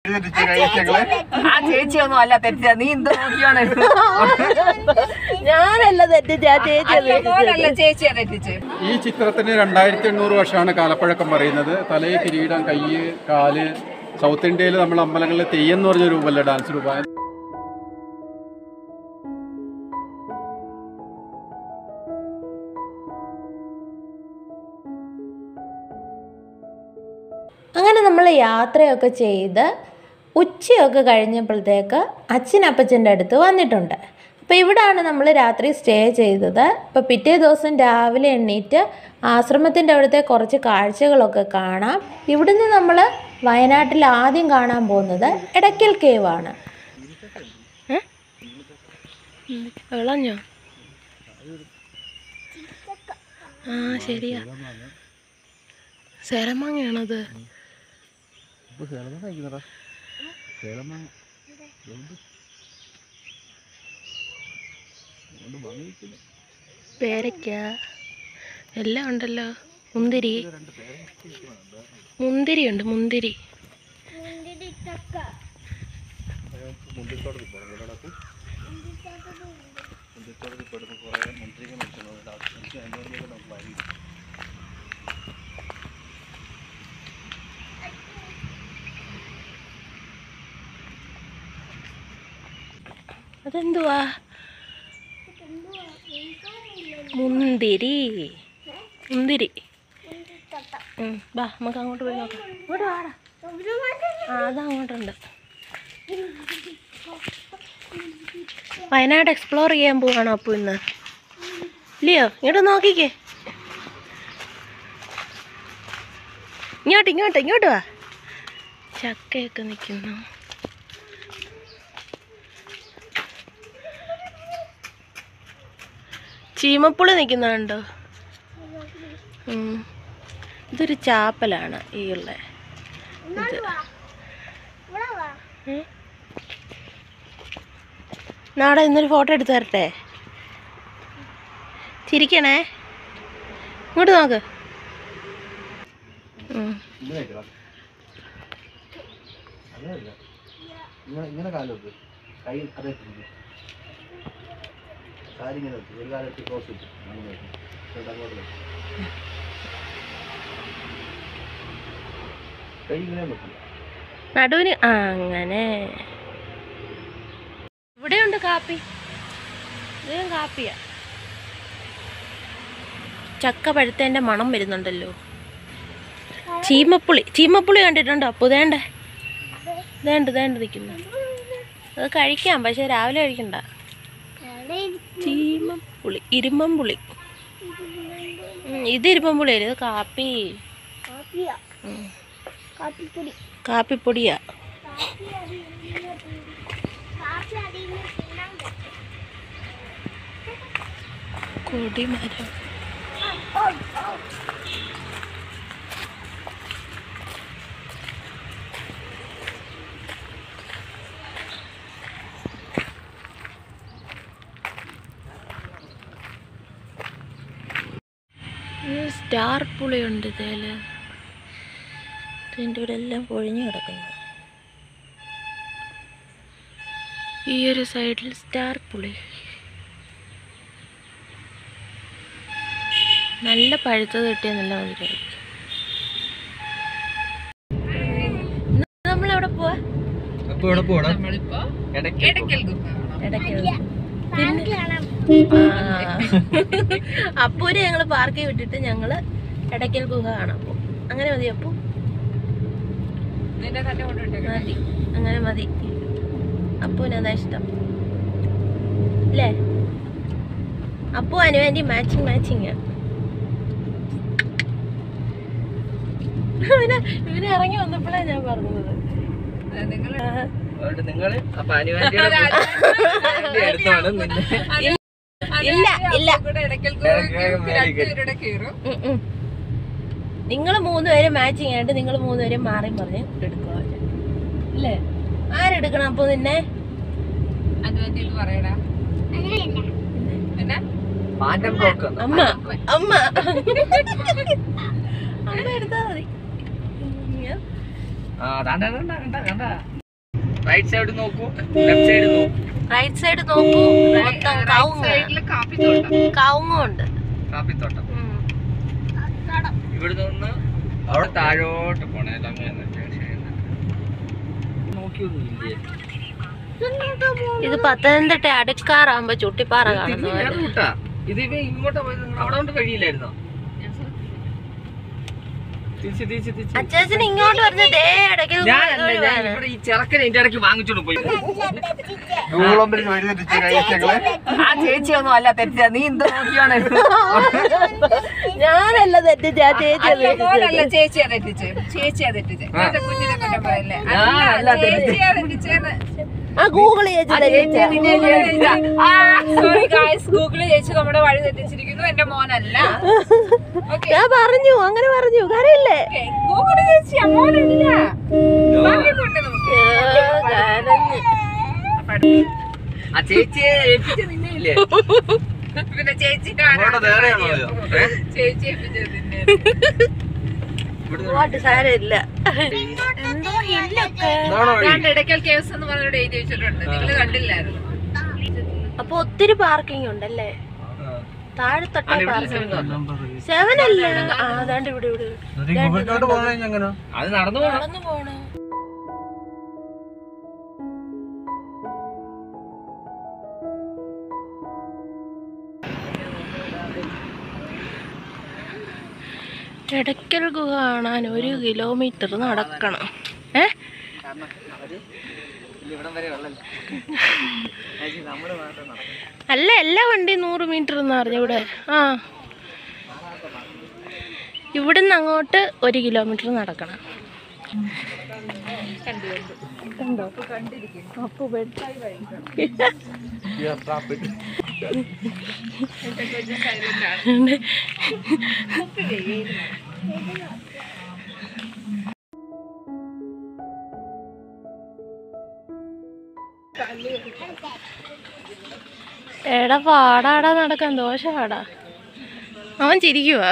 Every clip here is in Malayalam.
ആ ചേച്ചിയൊന്നും അല്ല തെറ്റിച്ച, നീ എന്ത് നോക്കിയാണ്? ഞാനല്ല തെറ്റിച്ച, ചേച്ചിയാ തെറ്റിച്ച്. ഈ ചിത്രത്തിന് 2800 വർഷമാണ് കാലപ്പഴക്കം പറയുന്നത്. തലേ കിരീടം, കയ്യ്, കാല്. സൗത്ത് ഇന്ത്യയിൽ നമ്മൾ അമ്പലങ്ങളിൽ തെയ്യം എന്ന് പറഞ്ഞ രൂപമല്ല, ഡാൻസ് രൂപം. അങ്ങനെ നമ്മൾ യാത്രയൊക്കെ ചെയ്ത് ഉച്ചയൊക്കെ കഴിഞ്ഞപ്പോഴത്തേക്ക് അച്ഛനപ്പച്ചൻ്റെ അടുത്ത് വന്നിട്ടുണ്ട്. അപ്പോൾ ഇവിടാണ് നമ്മൾ രാത്രി സ്റ്റേ ചെയ്തത്. അപ്പോൾ പിറ്റേ ദിവസം രാവിലെ എണ്ണീറ്റ് ആശ്രമത്തിൻ്റെ അവിടുത്തെ കുറച്ച് കാഴ്ചകളൊക്കെ കാണാം. ഇവിടുന്ന് നമ്മൾ വയനാട്ടിൽ ആദ്യം കാണാൻ പോകുന്നത് എടക്കൽ കേവാണ്. വിളഞ്ഞോ? ആ ശരിയാ, സേലമാങ്ങയാണത്. പേരയ്ക്ക എല്ലാം ഉണ്ടല്ലോ. മുന്തിരി ഉണ്ട്, മുന്തിരി. അതെന്തുവാ? മുന്തിരി. വാ നമുക്ക് അങ്ങോട്ട് പോയി നോക്കാം. ഇങ്ങോട്ട് വാടാ. അതങ്ങോട്ടുണ്ട്. വയനാട് എക്സ്പ്ലോർ ചെയ്യാൻ പോവാണോ അപ്പോൾ ഇന്ന്? ഇല്ലയോ? ഇങ്ങോട്ട് നോക്കിക്കേ. ഇങ്ങോട്ട് വാ. ചക്കയൊക്കെ നിൽക്കുന്നു. ചീമപ്പുളി നിൽക്കുന്നുണ്ടോ? ഇതൊരു ചാപ്പലാണ് ഈ ഉള്ള ഇത്. നാടെ ഇന്നൊരു ഫോട്ടോ എടുത്ത് തരട്ടെ? ചിരിക്കണേ. ഇങ്ങോട്ട് നോക്ക്. നടുവിന് അങ്ങനെ. ഇവിടെയുണ്ട് കാപ്പി. ഇതും കാപ്പിയാ. ചക്ക പഴുത്തേൻ്റെ മണം വരുന്നുണ്ടല്ലോ. ചീമപ്പുളി കണ്ടിട്ടുണ്ടോ? അപ്പോൾ ദേണ്ട നിൽക്കുന്നു. അത് കഴിക്കാം, പക്ഷെ രാവിലെ കഴിക്കണ്ട. ചീമപ്പുളി, ഇരുമ്പമ്പുളി. ഇത് ഇരുമ്പമ്പുളിയല്ലേ? ഇത് കാപ്പിപ്പൊടിയാ. കൊടിമരം. സ്റ്റാർ പുളിയുണ്ട് ഇതില്. ഇതിൻ്റെ ഇവിടെ എല്ലാം പൊഴിഞ്ഞു കിടക്കുന്നു. ഈ ഒരു സൈഡിൽ സ്റ്റാർ പുളി. നല്ല പഴുത്തത് കിട്ടിയ നല്ല മധുരമായിരിക്കും. നമ്മളെവിടെ പോവാ? അപ്പൂര് ഞങ്ങള് പാർക്കിൽ വിട്ടിട്ട് ഞങ്ങള് എടക്കൽ ഗുഹ കാണാൻ പോകും. അങ്ങനെ മതി അപ്പു? മതി, അങ്ങനെ മതി. അപ്പൂനതാ ഇഷ്ടം അല്ലേ? അപ്പു അനുവേണ്ടി മാച്ചിങ്. ഇവന് ഇറങ്ങി വന്നപ്പോഴാണ് ഞാൻ പറഞ്ഞത്. നിങ്ങള് 3 പേര് മാച്ചിങ് ആയിട്ട് നിങ്ങൾ 3 പേരും മാറി പറഞ്ഞ് എടുക്കുക അല്ലേ? ആരെടുക്കണം അപ്പൊ നിന്നെ? അമ്മ എടുത്താ മതി. റൈറ്റ് സൈഡ് നോക്കൂ, ലെഫ്റ്റ് സൈഡ് നോക്കൂ. റൈറ്റ് സൈഡ് നോക്കൂ, മൊത്തം കവുങ്ങുണ്ട്. കാപ്പിത്തോട്ടം. ഇവിടെ നിന്ന് അവിടെ താഴോട്ട് പോണേ. നോക്കിയൊന്നുമില്ലേ? ഇത് പത്തനംതിട്ട അടുക്കാറാകുമ്പോ ചുട്ടിപ്പാറ കാണുന്നു. ഇത് ഇങ്ങോട്ടാ പോയത്, നിങ്ങൾ അവിടെ കൊണ്ട് കഴിയില്ലായിരുന്നോ? അച്ചാച്ചന് ഇങ്ങോട്ട് പറഞ്ഞതേ ഇടയ്ക്ക് ഇവിടെ ഈ ചെറുക്കൻ എന്റെ ഇടയ്ക്ക് വാങ്ങിച്ചോണ്ട് പോയി. ആ ചേച്ചിയൊന്നും അല്ല തെറ്റിച്ച, നീ എന്ത് നോക്കിയാണ്? ഞാനല്ല തെറ്റിച്ചാ ചേച്ചി. മോനല്ല ചേച്ചിയാ തെറ്റിച്ച്, ചേച്ചിയാ തെറ്റിച്ച്. കുഞ്ഞിനെ കുറ്റം പറയല്ലേ, ചേച്ചിയാ തെറ്റിച്ചേന്ന്. ആ ഗൂഗിൾ ചേച്ചി. സോറി ഗായ്സ്, ഗൂഗിള് ചേച്ചി നമ്മുടെ വഴി തെറ്റിച്ചിരിക്കുന്നു. എന്റെ മോനല്ല. ഞാൻ പറഞ്ഞു, അങ്ങനെ പറഞ്ഞു. കരയില്ലേ? ഗൂഗിള് ചേച്ചി മോനല്ല. ആ ചേച്ചിയെ ഏൽപ്പിച്ച നിന്നയില്ലേ? പിന്നെ ചേച്ചി ചേച്ചി ഏൽപ്പിച്ചത് നിന്നെ. സാരമില്ല. ഇടയ്ക്കൽ കേവ്സ് എന്ന് പറഞ്ഞിട്ട് എഴുതി വെച്ചിട്ടുണ്ട്, നിങ്ങള് കണ്ടില്ലായിരുന്നു? അപ്പൊ ഒത്തിരി പാർക്കിംഗ് ഉണ്ടല്ലേ? താഴെ തൊട്ട പാർക്കിംഗ് 7 അല്ലേ? അതാണ്ട് ഇവിടെ അത് നടന്നു പോണോ? എടക്കൽ ഗുഹ കാണാൻ 1 കിലോമീറ്റർ നടക്കണം. അല്ല, എല്ലാ വണ്ടി 100 മീറ്റർ എന്ന് പറഞ്ഞു ഇവിടെ. ഇവിടുന്ന് അങ്ങോട്ട് 1 കിലോമീറ്റർ നടക്കണം. കണ്ടോ? എടാ പാടാടാ നടക്കാൻ, ദോഷമാടാ. അവൻ ചിരിക്കുവാ.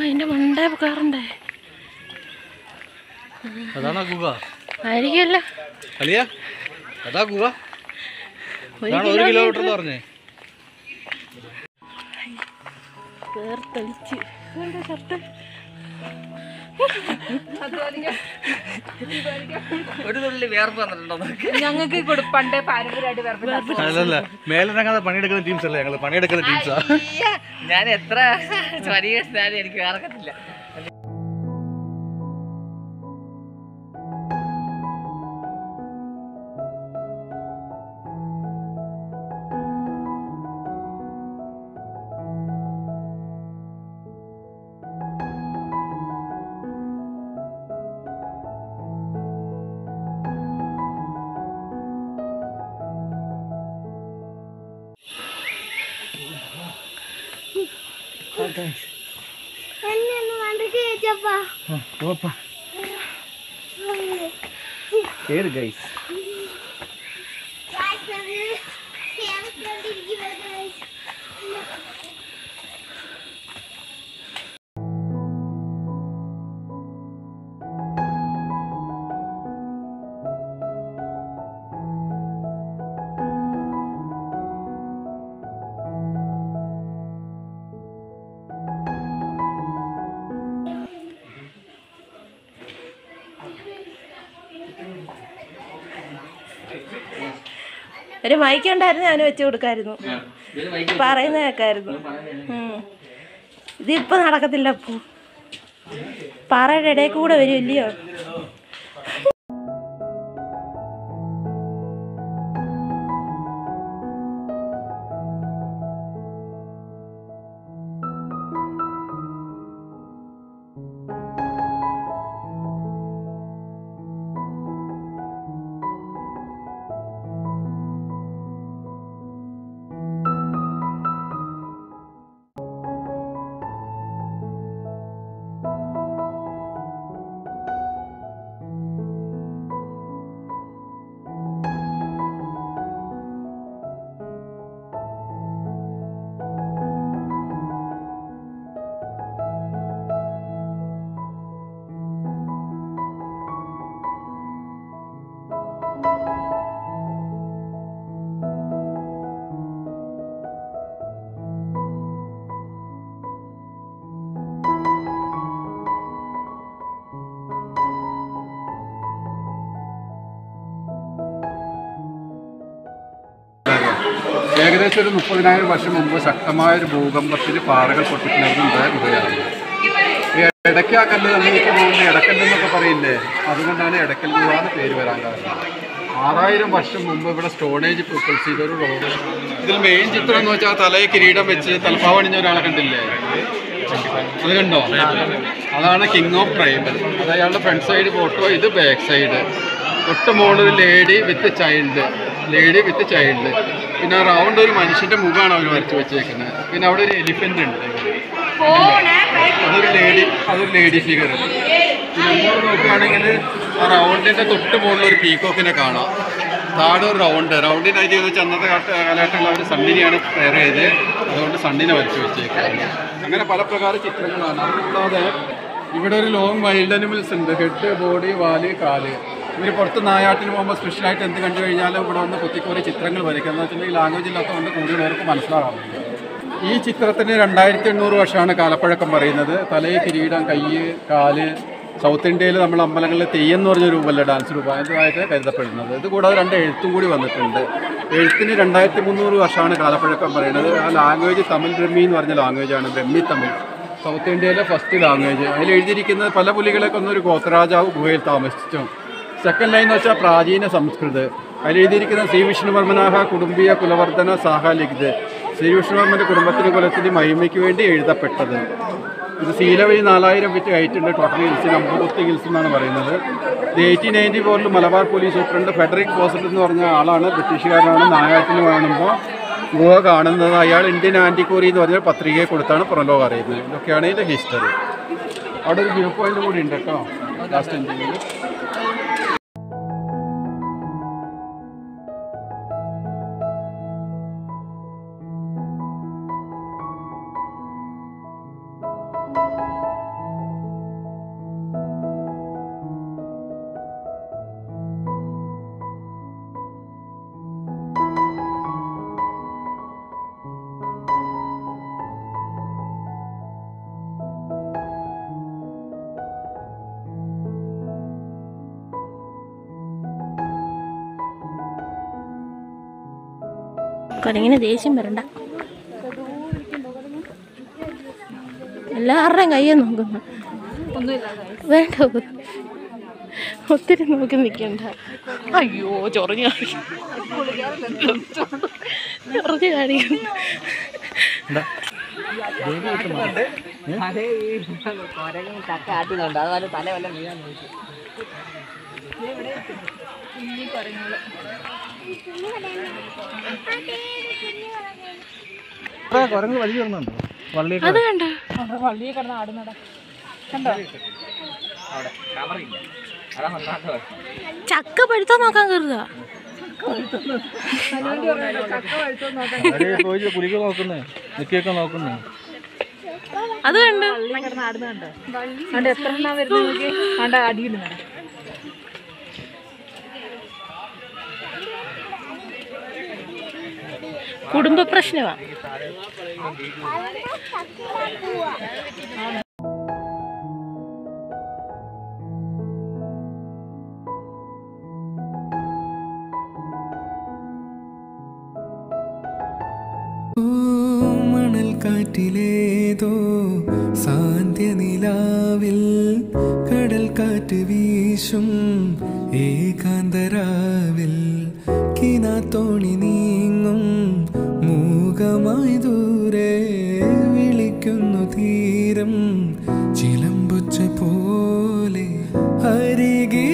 അതിന്റെ മണ്ടേ പോകാറുണ്ടേ. അതാണോ ഗുഹ? ആയിരിക്കുമല്ലോ. അതാ ഗുഹ. 1 കിലോമീറ്റർ എന്ന് പറഞ്ഞേ. വേർത്തൊലിച്ച് ഷർട്ട്. ഒരു തുള്ളി വേർപ്പ് വന്നിട്ടുണ്ടോ? ഞങ്ങൾക്ക് പണ്ടേ പാരമ്പര്യമായിട്ട് അല്ലല്ല, മേലിറങ്ങാതെ പണിയെടുക്കുന്ന ടീംസ് അല്ലേ ഞങ്ങള്? പണിയെടുക്കുന്ന ടീംസാ. ഞാൻ എത്ര സ്വരീകരിച്ചാലും എനിക്ക് വേർക്കത്തില്ല. കേറ് ഗൈസ്. ഒരു മൈക്കുണ്ടായിരുന്നു, ഞാൻ വെച്ച് കൊടുക്കായിരുന്നു. പറയുന്ന കേൾക്കായിരുന്നു. ഇതിപ്പോ നടക്കത്തില്ല. അപ്പോ പാറയുടെ ഇടയിൽ കൂടെ വരുമല്ലയോ. ഏകദേശം ഒരു 30,000 വർഷം മുമ്പ് ശക്തമായ ഒരു ഭൂകമ്പത്തിൽ പാറകൾ പൊട്ടിക്കിളർന്നുണ്ടായ ഗുഹയാണ്. ഈ ഇടയ്ക്ക് ആ കല്ല് നമ്മളിപ്പോൾ പോകുന്ന ഇടക്കല്ലെന്നൊക്കെ പറയില്ലേ, അതുകൊണ്ടാണ് ഇടക്കൽ ഗുഹ എന്ന് പേര് വരാൻ കാരണം. 6000 വർഷം മുമ്പ് ഇവിടെ സ്റ്റോണേജ് പീപ്പിൾസ് ഇതൊരു റോഡ്. ഇതിൽ മെയിൻ ചിത്രം എന്ന് വെച്ചാൽ തലയിൽ കിരീടം വെച്ച് തലപ്പാവണിഞ്ഞ ഒരാളെ കണ്ടില്ലേ, അത് കണ്ടോ? അതാണ് കിങ് ഓഫ് ട്രൈബൽ. അത് അയാളുടെ ഫ്രണ്ട് സൈഡ് ഫോട്ടോ, ഇത് ബാക്ക് സൈഡ്. തൊട്ട് മുകളിൽ ലേഡി വിത്ത് ചൈൽഡ്, പിന്നെ റൗണ്ട് ഒരു മനുഷ്യന്റെ മുഖമാണ് അവർ വരച്ച് വെച്ചേക്കുന്നത്. പിന്നെ അവിടെ ഒരു എലിഫന്റ് ഉണ്ട്, അതൊരു ലേഡി ഫിഗർ. പിന്നെ അങ്ങോട്ട് നോക്കുകയാണെങ്കിൽ ആ റൗണ്ടിന്റെ തൊട്ട് മുകളിൽ ഒരു പീക്കോക്കിനെ കാണാം. താഴെ ഒരു റൗണ്ടിനായിട്ട് വെച്ച് അന്നത്തെ കാലഘട്ടങ്ങളിൽ അവർ സണ്ണിനെയാണ് പെയർ ചെയ്ത്, അതുകൊണ്ട് സണ്ണിനെ വരച്ച് വെച്ചേക്കുന്നത്. അങ്ങനെ പല പ്രകാര ചിത്രങ്ങളാണ്. അതുകൂടാതെ ഇവിടെ ഒരു ലോങ് വൈൽഡ് അനിമൽസ് ഉണ്ട്, ഹെഡ്, ബോഡി, വാല്, കാല്. ഇവർ പുറത്ത് നായാട്ടിന് പോകുമ്പോൾ സ്പെഷ്യലായിട്ട് എന്ത് കണ്ടു കഴിഞ്ഞാലും ഇവിടെ വന്ന് കുത്തിക്കോറി ചിത്രങ്ങൾ വരയ്ക്കുക. എന്ന് വെച്ചിട്ടുണ്ടെങ്കിൽ ലാംഗ്വേജ് ഇല്ലാത്തതുകൊണ്ട് കൂടുതലവർക്ക് മനസ്സിലാകാറുണ്ട്. ഈ ചിത്രത്തിന് 2800 വർഷമാണ് കാലപ്പഴക്കം പറയുന്നത്. തലയിൽ കിരീടം, കൈ, കാല്. സൗത്ത് ഇന്ത്യയിൽ നമ്മൾ അമ്പലങ്ങളിൽ തെയ്യം എന്ന് പറഞ്ഞ രൂപമല്ല, ഡാൻസ് രൂപം അതിൻ്റെതായിട്ട് കരുതപ്പെടുന്നത്. ഇത് കൂടാതെ 2 എഴുത്തും കൂടി വന്നിട്ടുണ്ട്. എഴുത്തിന് 2300 വർഷമാണ് കാലപ്പഴക്കം പറയുന്നത്. ആ ലാംഗ്വേജ് തമിഴ് ബ്രഹ്മി എന്ന് പറഞ്ഞ ലാംഗ്വേജാണ്, ബ്രഹ്മി തമിഴ്. സൗത്ത് ഇന്ത്യയിലെ ഫസ്റ്റ് ലാംഗ്വേജ്. അതിൽ എഴുതിയിരിക്കുന്നത് പല പുലികളെ കൊന്നൊരു ഗോത്രരാജാവ് ഗുഹയിൽ താമസിച്ചു. സെക്കൻഡ് ലൈൻ എന്ന് വെച്ചാൽ പ്രാചീന സംസ്കൃത്. അതിലെഴുതിയിരിക്കുന്ന ശ്രീ വിഷ്ണുവർമ്മനാഹ കുടുംബീയ കുലവർദ്ധന സാഹ ലിഖിത്. ശ്രീ വിഷ്ണുവർമ്മൻ്റെ കുടുംബത്തിന് കുലത്തിന് മഹിമയ്ക്ക് വേണ്ടി എഴുതപ്പെട്ടത്. ഇത് സീ ലെവൽ 4000 ഫീറ്റ് ഹൈറ്റ് ഉണ്ട്. ടോട്ടൽ ഹിൽസിന് 50 ഹിൽസ് എന്നാണ് പറയുന്നത്. ഇത് 1894 Malabar police superintendent Federico faucet എന്ന് പറഞ്ഞ ആളാണ്, ബ്രിട്ടീഷുകാരനാണ്. നായാട്ടിന് കാണുമ്പോൾ ഗുഹ കാണുന്നത്. അയാൾ ഇന്ത്യൻ ആൻറ്റിക്വറി എന്ന് പറഞ്ഞ പത്രികയെ കൊടുത്താണ് പുറംലോകം അറിയുന്നത്. ഇതൊക്കെയാണ് ഇതിൻ്റെ ഹിസ്റ്ററി. അവിടെ ഒരു വ്യൂ പോയിന്റ് കൂടി ഉണ്ട് കേട്ടോ ലാസ്റ്റ് എൻഡിങ്ങിൽ. കൊരങ്ങിന് ദേഷ്യം വരണ്ട, എല്ലാവരുടെയും കയ്യെ നോക്കുന്നു. വേണ്ട, ഒത്തിരി നോക്കി നിൽക്കണ്ട. അയ്യോ ചൊറിഞ്ഞു കാണിക്കുന്നു. കുരങ്ങ് വലിയ കിടന്നുണ്ടോ? അത് കണ്ടോ, വള്ളിയെ കിടന്ന് ആടുന്നടാ, കണ്ടോ? ചക്ക പഴുത്താ നോക്കാൻ കയറുക. കുലിക്ക് നോക്കുന്നേ, നിക്കൊക്കെ നോക്കുന്നേ. അത് കണ്ടോ, കിടന്ന് ആടുന്ന കണ്ടോ? കണ്ട് എത്ര എണ്ണം വരുന്നത് കണ്ട അടിയിടുന്ന കുടുംബ പ്രശ്നമാണ്. മണൽ കാറ്റിലേതോ സാന്ധ്യനിലാവിൽ കടൽ കാറ്റ് വീശും ഏകാന്തരാവിൽ കിനാത്തോണി നീങ്ങും മൂകമായി ദൂരെ വിളിക്കുന്നു തീരം ചിലമ്പുച്ച പോലെ അരികെ